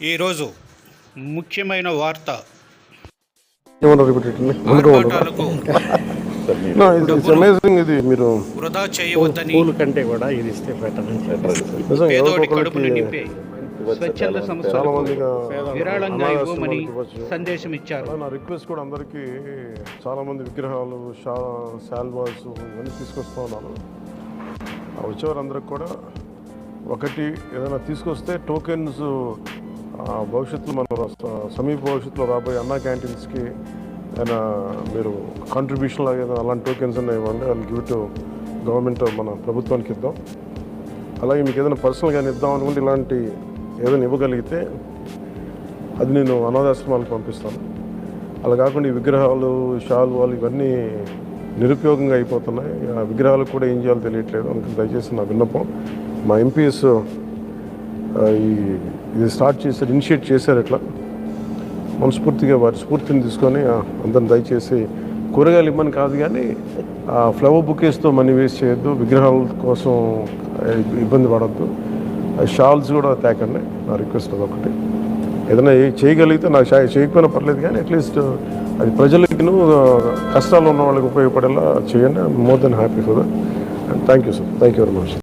ఈరోజు ముఖ్యమైన వార్త. ఆర్భాటాలకు ఇది మీరు వృధా చేయవద్దని, పూలు కంటే కూడా ఇది ఇస్తే బెటర్. పేదోడి కడుపును నింపే స్వచ్ఛంద సంస్థలకు మందిగా విరాళంగా ఇవ్వమని సందేశం ఇచ్చారు. నా రిక్వెస్ట్ కూడా అందరికీ, చాలామంది విగ్రహాలు, శాల్వాస్ ఇవన్నీ తీసుకొస్తూ ఉన్నాను. వచ్చేవారందరికి కూడా ఒకటి ఏదైనా తీసుకొస్తే టోకెన్స్ భవిష్యత్తులో మన సమీప భవిష్యత్తులో రాబోయే అన్నా క్యాంటీన్స్కి ఏదైనా మీరు కాంట్రిబ్యూషన్ లాగా ఏదైనా అలాంటి టోకెన్స్ అన్నీ ఇవ్వండి. వాళ్ళు గివ్ టు గవర్నమెంట్, మన ప్రభుత్వానికి ఇద్దాం. అలాగే మీకు ఏదైనా పర్సనల్గా ఇద్దాం అనుకుంటే ఇలాంటి ఏదైనా ఇవ్వగలిగితే అది నేను అనాథాశ్రమాలకు పంపిస్తాను. అలా కాకుండా ఈ విగ్రహాలు, శాలువాలు ఇవన్నీ నిరుపయోగంగా అయిపోతున్నాయి. ఆ విగ్రహాలకు కూడా ఏం చేయాలో తెలియట్లేదు. అందుకని దయచేసి నా విన్నపం, మా ఎంపీఎస్ ఇది స్టార్ట్ చేశారు, ఇనిషియేట్ చేశారు. ఇట్లా మనస్ఫూర్తిగా వారి స్ఫూర్తిని తీసుకొని అందరిని దయచేసి కూరగాయలు ఇవ్వని కాదు కానీ ఫ్లవర్ బుకేస్తో మనీ వేస్ట్ చేయొద్దు, విగ్రహాల కోసం ఇబ్బంది పడద్దు, షాల్స్ కూడా తేకండి. నా రిక్వెస్ట్ అదొకటి. ఏదైనా చేయగలిగితే, నాకు చేయకపోయినా పర్లేదు కానీ అట్లీస్ట్ అది ప్రజలకి కష్టాలు ఉన్న వాళ్ళకి ఉపయోగపడేలా చేయండి. More than happy for that. And thank you sir, thank you very much.